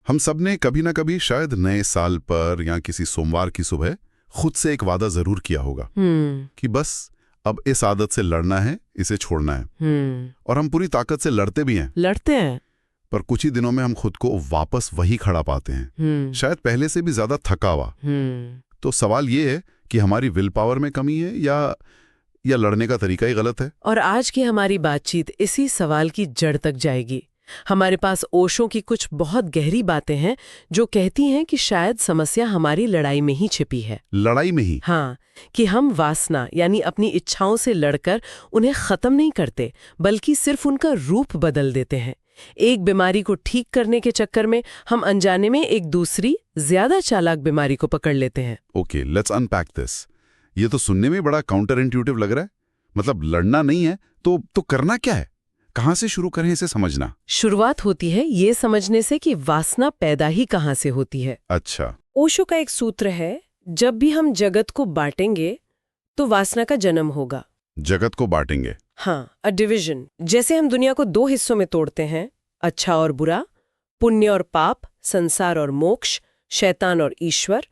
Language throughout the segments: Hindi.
हम सब ने कभी ना कभी शायद नए साल पर या किसी सोमवार की सुबह खुद से एक वादा जरूर किया होगा कि बस अब इस आदत से लड़ना है, इसे छोड़ना है। और हम पूरी ताकत से लड़ते हैं पर कुछ ही दिनों में हम खुद को वापस वही खड़ा पाते हैं, शायद पहले से भी ज्यादा थका हुआ। तो सवाल ये है कि हमारी विल पावर में कमी है या लड़ने का तरीका ही गलत है। और आज की हमारी बातचीत इसी सवाल की जड़ तक जाएगी। हमारे पास ओशो की कुछ बहुत गहरी बातें हैं जो कहती हैं कि शायद समस्या हमारी लड़ाई में ही छिपी है। लड़ाई में ही? हाँ, कि हम वासना यानी अपनी इच्छाओं से लड़कर उन्हें खत्म नहीं करते, बल्कि सिर्फ उनका रूप बदल देते हैं। एक बीमारी को ठीक करने के चक्कर में हम अनजाने में एक दूसरी ज्यादा चालाक बीमारी को पकड़ लेते हैं। Okay, let's unpack this. ये तो सुनने में बड़ा काउंटर इंट्यूटिव लग रहा है। मतलब लड़ना नहीं है तो करना क्या है? कहाँ से शुरू करें इसे समझना? शुरुआत होती है ये समझने से कि वासना पैदा ही कहाँ से होती है। अच्छा। ओशो का एक सूत्र है, जब भी हम जगत को बांटेंगे तो वासना का जन्म होगा। जगत को बांटेंगे? हाँ, अ डिविजन। जैसे हम दुनिया को दो हिस्सों में तोड़ते हैं, अच्छा और बुरा, पुण्य और पाप, संसार और मोक्ष, शैतान और ईश्वर,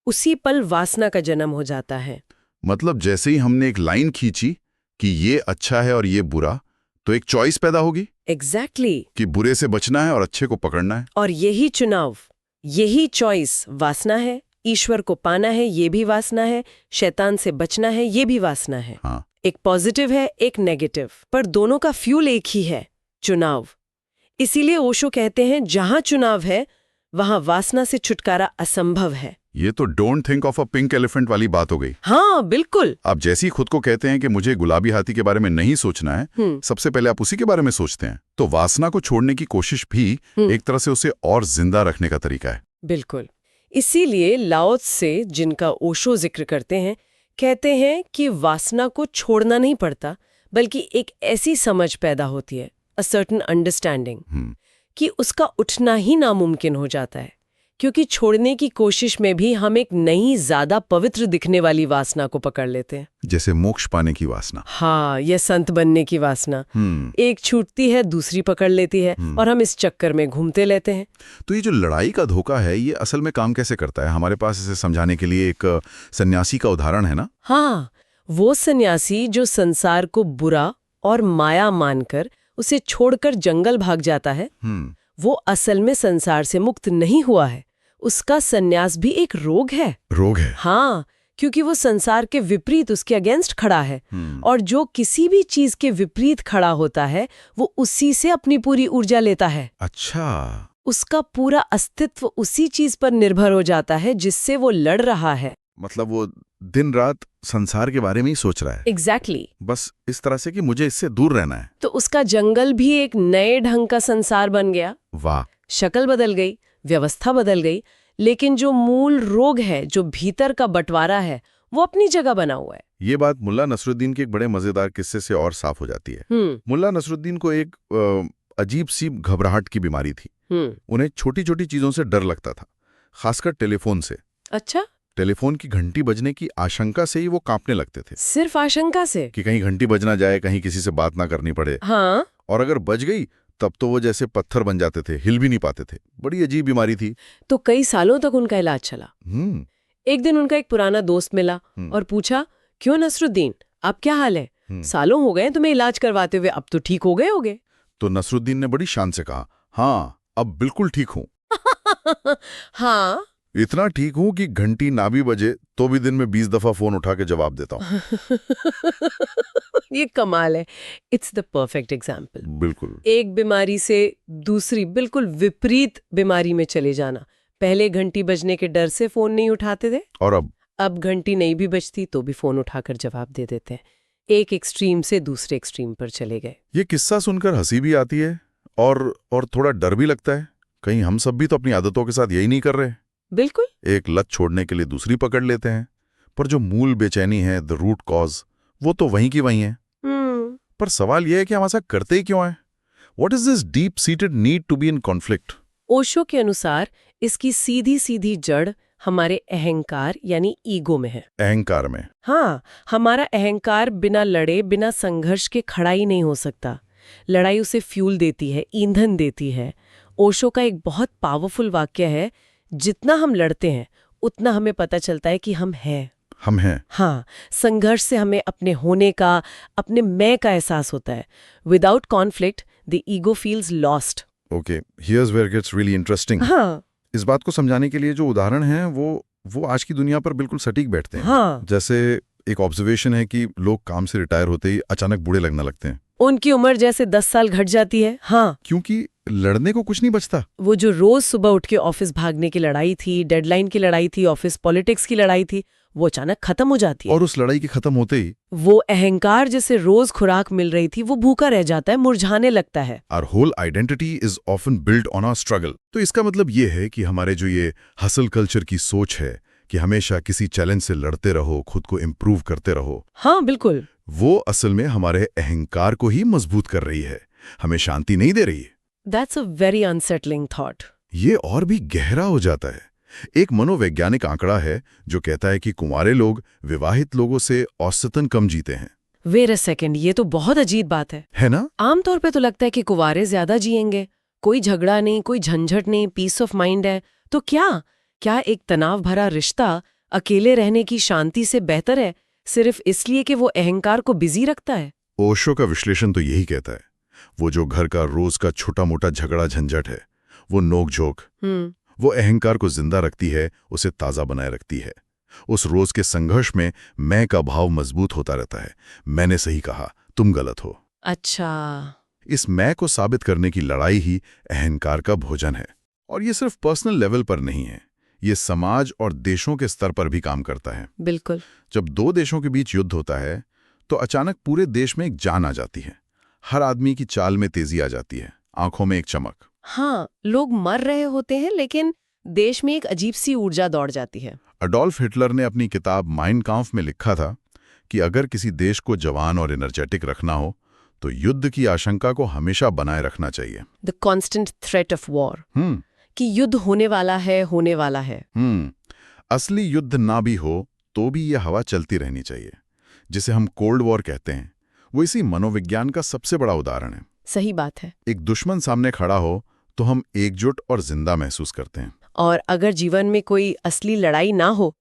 उसी पल वासना का जन्म हो जाता है। मतलब जैसे ही हमने एक लाइन खींची कि ये अच्छा है और ये बुरा, तो एक चॉइस पैदा होगी। एग्जैक्टली। कि बुरे से बचना है और अच्छे को पकड़ना है। और यही चुनाव, यही चॉइस वासना है। ईश्वर को पाना है, ये भी वासना है। शैतान से बचना है, ये भी वासना है। हाँ। एक पॉजिटिव है, एक नेगेटिव, पर दोनों का फ्यूल एक ही है, चुनाव। इसीलिए ओशो कहते हैं, जहां चुनाव है वहां वासना से छुटकारा असंभव है। ये तो don't think of a pink elephant वाली बात हो गई। हाँ, बिल्कुल। आप जैसे ही खुद को कहते हैं कि मुझे गुलाबी हाथी के बारे में नहीं सोचना है, सबसे पहले आप उसी के बारे में सोचते हैं। तो वासना को छोड़ने की कोशिश भी एक तरह से उसे और जिंदा रखने का तरीका है। बिल्कुल। इसीलिए लाओ त्से, जिनका ओशो जिक्र करते हैं, कहते हैं कि वासना को छोड़ना नहीं पड़ता, बल्कि एक ऐसी समझ पैदा होती है, अ सर्टेन अंडरस्टैंडिंग, कि उसका उठना ही नामुमकिन हो जाता है। क्योंकि छोड़ने की कोशिश में भी हम एक नई, ज्यादा पवित्र दिखने वाली वासना को पकड़ लेते हैं। जैसे मोक्ष पाने की वासना। हाँ, यह संत बनने की वासना। एक छूटती है, दूसरी पकड़ लेती है, और हम इस चक्कर में घूमते रहते हैं। तो ये जो लड़ाई का धोखा है, ये असल में काम कैसे करता है? हमारे पास इसे समझाने के लिए एक सन्यासी का उदाहरण है ना? हाँ, वो सन्यासी जो संसार को बुरा और माया मानकर उसे छोड़कर जंगल भाग जाता है, वो असल में संसार से मुक्त नहीं हुआ है। उसका सन्यास भी एक रोग है। रोग है? हाँ, क्योंकि वो संसार के विपरीत, उसके अगेंस्ट खड़ा है। और जो किसी भी चीज के विपरीत खड़ा होता है, वो उसी से अपनी पूरी ऊर्जा लेता है। अच्छा। उसका पूरा अस्तित्व उसी चीज पर निर्भर हो जाता है जिससे वो लड़ रहा है। मतलब वो दिन रात संसार के बारे में ही सोच रहा है। एग्जैक्टली। बस इस तरह से कि मुझे इससे दूर रहना है। तो उसका जंगल भी एक नए ढंग का संसार बन गया। वाह। शक्ल बदल गई, व्यवस्था बदल गई, लेकिन जो मूल रोग है, जो भीतर का बंटवारा है, वो अपनी जगह बना हुआ है। ये बात मुल्ला नसरुद्दीन के एक बड़े मजेदार किस्से से और साफ हो जाती है। मुल्ला नसरुद्दीन को एक अजीब सी घबराहट की बीमारी थी। उन्हें छोटी छोटी चीजों से डर लगता था, खासकर टेलीफोन से। अच्छा। टेलीफोन की घंटी बजने की आशंका से ही वो कांपने लगते थे। सिर्फ आशंका से? कि कहीं घंटी बज ना जाए, कहीं किसी से बात ना करनी पड़े। हाँ। और अगर बज गई तब तो वो जैसे पत्थर बन जाते थे, हिल भी नहीं पाते थे। बड़ी अजीब बीमारी थी। तो कई सालों तक उनका इलाज चला। एक दिन उनका एक पुराना दोस्त मिला और पूछा, क्यों नसरुद्दीन, अब क्या हाल है? सालों हो गए तुम्हें इलाज करवाते हुए, अब तो ठीक हो गए होगे? तो नसरुद्दीन ने बड़ी शान से कहा, हाँ, अब बिल्कुल ठीक हूँ। हाँ, इतना ठीक हूँ कि घंटी ना भी बजे तो भी दिन में 20 दफा फोन उठा के जवाब देता हूँ। ये कमाल है। It's the perfect example. बिल्कुल। एक बीमारी से दूसरी बिल्कुल विपरीत बीमारी में चले जाना। पहले घंटी बजने के डर से फोन नहीं उठाते थे, और अब घंटी नहीं भी बजती तो भी फोन उठाकर जवाब दे देते हैं। एक एक्सट्रीम से दूसरे एक्सट्रीम पर चले गए। ये किस्सा सुनकर हंसी भी आती है और थोड़ा डर भी लगता है। कहीं हम सब भी तो अपनी आदतों के साथ यही नहीं कर रहे? बिल्कुल। एक लत छोड़ने के लिए दूसरी पकड़ लेते हैं, पर जो मूल बेचैनी है, द रूट कॉज, वो तो वहीं की वहीं है। पर सवाल यह है कि हम ऐसा करते ही क्यों हैं? What is this deep-seated need to be in conflict? Osho के अनुसार इसकी सीधी सीधी जड़ हमारे अहंकार यानी ईगो में है। अहंकार में? हाँ, हमारा अहंकार बिना लड़े, बिना संघर्ष के खड़ा ही नहीं हो सकता। लड़ाई उसे फ्यूल देती है, ईंधन देती है। ओशो का एक बहुत पावरफुल वाक्य है, जितना हम लड़ते हैं उतना हमें पता चलता है कि हम हैं। हाँ, संघर्ष से हमें अपने होने का, अपने मैं का एहसास होता है। Without conflict the ego feels lost. Okay, here's where gets really interesting. हाँ, इस बात को समझाने के लिए जो उदाहरण हैं वो आज की दुनिया पर बिल्कुल सटीक बैठते हैं। हाँ। जैसे एक ऑब्जर्वेशन है कि लोग काम से रिटायर होते ही अचानक बूढ़े लगने लगते हैं। उनकी उम्र जैसे 10 साल घट जाती है। हाँ, क्योंकि लड़ने को कुछ नहीं बचता। वो जो रोज सुबह उठ के ऑफिस भागने की लड़ाई थी, डेडलाइन की लड़ाई थी, ऑफिस पॉलिटिक्स की लड़ाई थी, वो अचानक खत्म हो जाती है। और उस लड़ाई के खत्म होते ही वो अहंकार जिसे रोज खुराक मिल रही थी, वो भूखा रह जाता है, मुरझाने लगता है। Our whole identity is often built on our struggle. तो इसका मतलब ये है कि हमारे जो ये हसल कल्चर की सोच है कि हमेशा किसी चैलेंज से लड़ते रहो, खुद को इम्प्रूव करते रहो, हाँ बिल्कुल, वो असल में हमारे अहंकार को ही मजबूत कर रही है, हमें शांति नहीं दे रही है। That's a very unsettling thought. ये और भी गहरा हो जाता है। एक मनोवैज्ञानिक आंकड़ा है जो कहता है कि कुंवारे लोग विवाहित लोगों से औसतन कम जीते हैं। वेट अ सेकंड, ये तो बहुत अजीब बात है ना? आमतौर पे तो लगता है कि कुंवारे ज्यादा जिएंगे, कोई झगड़ा नहीं, कोई झंझट नहीं, पीस ऑफ माइंड है। तो क्या एक तनाव भरा रिश्ता अकेले रहने की शांति से बेहतर है, सिर्फ इसलिए कि वो अहंकार को बिजी रखता है? ओशो का विश्लेषण तो यही कहता है। वो जो घर का रोज का छोटा मोटा झगड़ा झंझट है, वो नोक-झोंक, वो अहंकार को जिंदा रखती है, उसे ताजा बनाए रखती है। उस रोज के संघर्ष में मैं का भाव मजबूत होता रहता है। मैंने सही कहा, तुम गलत हो। अच्छा, इस मैं को साबित करने की लड़ाई ही अहंकार का भोजन है। और ये सिर्फ पर्सनल लेवल पर नहीं है, ये समाज और देशों के स्तर पर भी काम करता है। बिल्कुल। जब दो देशों के बीच युद्ध होता है तो अचानक पूरे देश में एक जान आ जाती है। हर आदमी की चाल में तेजी आ जाती है, आंखों में एक चमक। हाँ, लोग मर रहे होते हैं लेकिन देश में एक अजीब सी ऊर्जा दौड़ जाती है। अडोल्फ हिटलर ने अपनी किताब माइन काम्फ में लिखा था कि अगर किसी देश को जवान और एनर्जेटिक रखना हो तो युद्ध की आशंका को हमेशा बनाए रखना चाहिए। The constant threat of war, कि युद्ध होने वाला है। असली युद्ध ना भी हो तो भी यह हवा चलती रहनी चाहिए, जिसे हम कोल्ड वॉर कहते हैं। वो इसी मनोविज्ञान का सबसे बड़ा उदाहरण है। सही बात है। एक दुश्मन सामने खड़ा हो तो हम एकजुट और जिंदा महसूस करते हैं। और अगर जीवन में कोई असली लड़ाई ना हो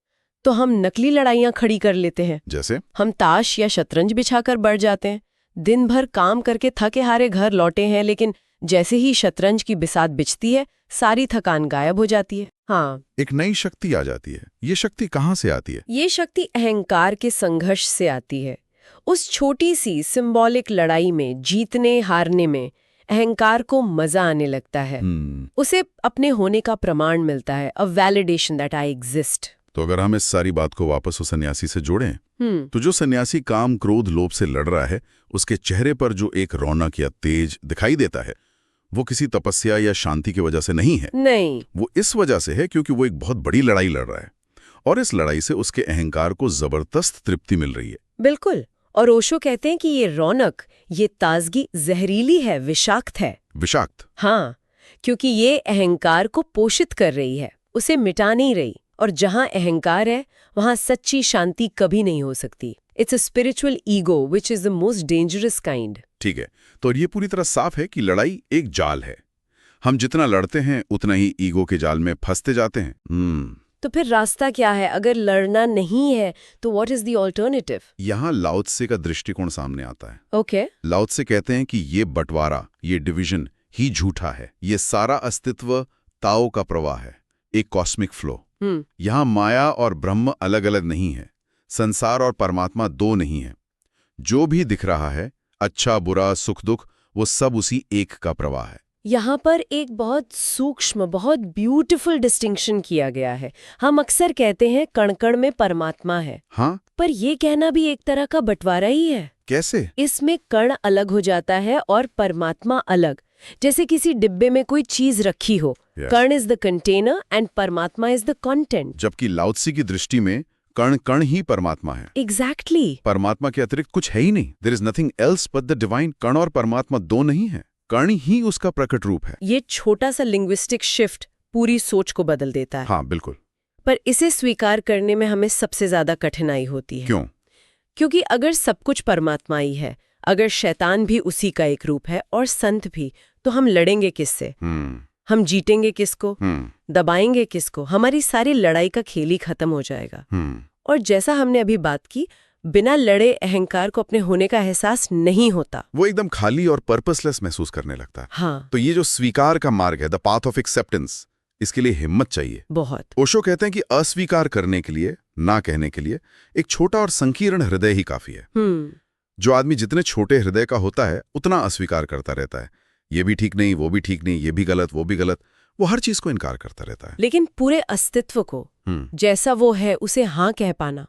तो हम नकली लड़ाइयां खड़ी कर लेते हैं। जैसे हम ताश या शतरंज बिछाकर बढ़ जाते हैं। दिन भर काम करके थके हारे घर लौटे हैं, लेकिन जैसे ही शतरंज की बिसात बिछती है, सारी थकान गायब हो जाती है। हाँ, एक नई शक्ति आ जाती है। ये शक्ति कहाँ से आती है? ये शक्ति अहंकार के संघर्ष से आती है। उस छोटी सी सिंबॉलिक लड़ाई में जीतने हारने में अहंकार को मजा आने लगता है। उसे अपने होने का प्रमाण मिलता है, a validation that I exist. तो अगर हम इस सारी बात को वापस उस सन्यासी से जोड़ें, तो जो सन्यासी काम क्रोध लोभ से लड़ रहा है, उसके चेहरे पर जो एक रौनक या तेज दिखाई देता है, वो किसी तपस्या या शांति की वजह से नहीं है। नहीं, वो इस वजह से है क्योंकि वो एक बहुत बड़ी लड़ाई लड़ रहा है और इस लड़ाई से उसके अहंकार को जबरदस्त तृप्ति मिल रही है। बिल्कुल। और ओशो कहते हैं कि ये रौनक, ये ताजगी जहरीली है, विषाक्त है। विषाक्त? हाँ, क्योंकि ये अहंकार को पोषित कर रही है, उसे मिटा नहीं रही। और जहां अहंकार है वहां सच्ची शांति कभी नहीं हो सकती। It's a spiritual ego which is the most dangerous kind. ठीक है, तो ये पूरी तरह साफ है कि लड़ाई एक जाल है। हम जितना लड़ते हैं उतना ही ईगो के जाल में फंसते जाते हैं। तो फिर रास्ता क्या है? अगर लड़ना नहीं है तो व्हाट इज द ऑल्टरनेटिव? यहाँ लाओ त्से का दृष्टिकोण सामने आता है। ओके। लाओ त्से कहते हैं कि ये बंटवारा, ये डिवीजन ही झूठा है। ये सारा अस्तित्व ताओ का प्रवाह है, एक कॉस्मिक फ्लो। यहाँ माया और ब्रह्म अलग अलग नहीं है, संसार और परमात्मा दो नहीं है। जो भी दिख रहा है, अच्छा बुरा सुख दुख, वो सब उसी एक का प्रवाह है। यहाँ पर एक बहुत सूक्ष्म, बहुत ब्यूटीफुल डिस्टिंक्शन किया गया है। हम अक्सर कहते हैं कण कण में परमात्मा है। हाँ, पर ये कहना भी एक तरह का बंटवारा ही है। कैसे? इसमें कण अलग हो जाता है और परमात्मा अलग। जैसे किसी डिब्बे में कोई चीज रखी हो, कण इज द कंटेनर एंड परमात्मा इज द कंटेंट। जबकि लाओ त्से की दृष्टि में कण कण ही परमात्मा है। एग्जैक्टली। परमात्मा के अतिरिक्त कुछ है ही नहीं। There is nothing else but the divine. कण और परमात्मा दो नहीं है, कण ही उसका प्रकट रूप है। ये छोटा सा लिंग्विस्टिक शिफ्ट पूरी सोच को बदल देता है। हाँ बिल्कुल। पर इसे स्वीकार करने में हमें सबसे ज्यादा कठिनाई होती है। क्यों? क्योंकि अगर सब कुछ परमात्मा ही है, अगर शैतान भी उसी का एक रूप है और संत भी, तो हम लड़ेंगे किससे? हम जीतेंगे किसको, दबाएंगे किसको, हमारी सारी लड़ाई का खेल ही खत्म हो जाएगा। और जैसा हमने अभी बात की, बिना लड़े अहंकार को अपने होने का एहसास नहीं होता। वो एकदम खाली और पर्पसलेस महसूस करने लगता है। हाँ, तो ये जो स्वीकार का मार्ग है, द पाथ ऑफ एक्सेप्टेंस, इसके लिए हिम्मत चाहिए बहुत। ओशो कहते हैं कि अस्वीकार करने के लिए, ना कहने के लिए एक छोटा और संकीर्ण हृदय ही काफी है। जो आदमी जितने छोटे हृदय का होता है उतना अस्वीकार करता रहता है। ये भी ठीक नहीं, वो भी ठीक नहीं, ये भी गलत, वो भी गलत, वो हर चीज को इनकार करता रहता है। लेकिन पूरे अस्तित्व को जैसा वो है उसे हाँ कह पाना,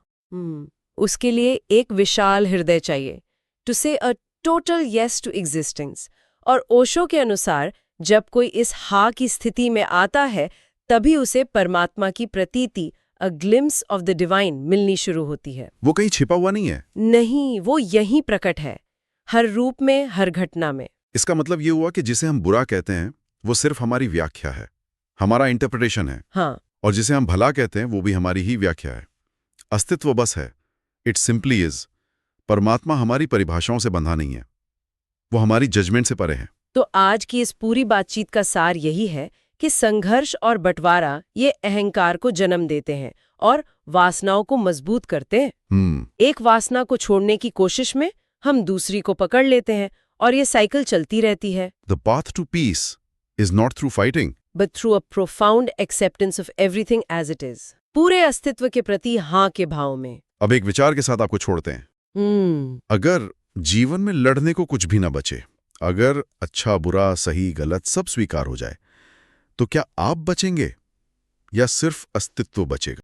उसके लिए एक विशाल हृदय चाहिए, to say a total yes to existence. और ओशो के अनुसार जब कोई इस हाँ की स्थिति में आता है, तभी उसे परमात्मा की प्रतीति, a glimpse of the divine, मिलनी शुरू होती है। वो कहीं छिपा हुआ नहीं है। नहीं, वो यहीं प्रकट है, हर रूप में, हर घटना में। इसका मतलब ये हुआ कि जिसे हम बुरा कहते हैं वो सिर्फ हमारी व्याख्या है, हमारा इंटरप्रिटेशन है। हाँ, और जिसे हम भला कहते हैं वो भी हमारी ही व्याख्या है। अस्तित्व बस है, इट सिंपली इज। परमात्मा हमारी परिभाषाओं से बंधा नहीं है, वो हमारी जजमेंट से परे है। तो आज की इस पूरी बातचीत का सार यही है कि संघर्ष और बंटवारा ये अहंकार को जन्म देते हैं और वासनाओं को मजबूत करते हैं। एक वासना को छोड़ने की कोशिश में हम दूसरी को पकड़ लेते हैं और ये साइकिल चलती रहती है। The path to peace is not through fighting but through a profound acceptance of everything as it is, पूरे अस्तित्व के प्रति हाँ के भाव में। अब एक विचार के साथ आपको छोड़ते हैं। अगर जीवन में लड़ने को कुछ भी ना बचे, अगर अच्छा बुरा सही गलत सब स्वीकार हो जाए, तो क्या आप बचेंगे या सिर्फ अस्तित्व बचेगा?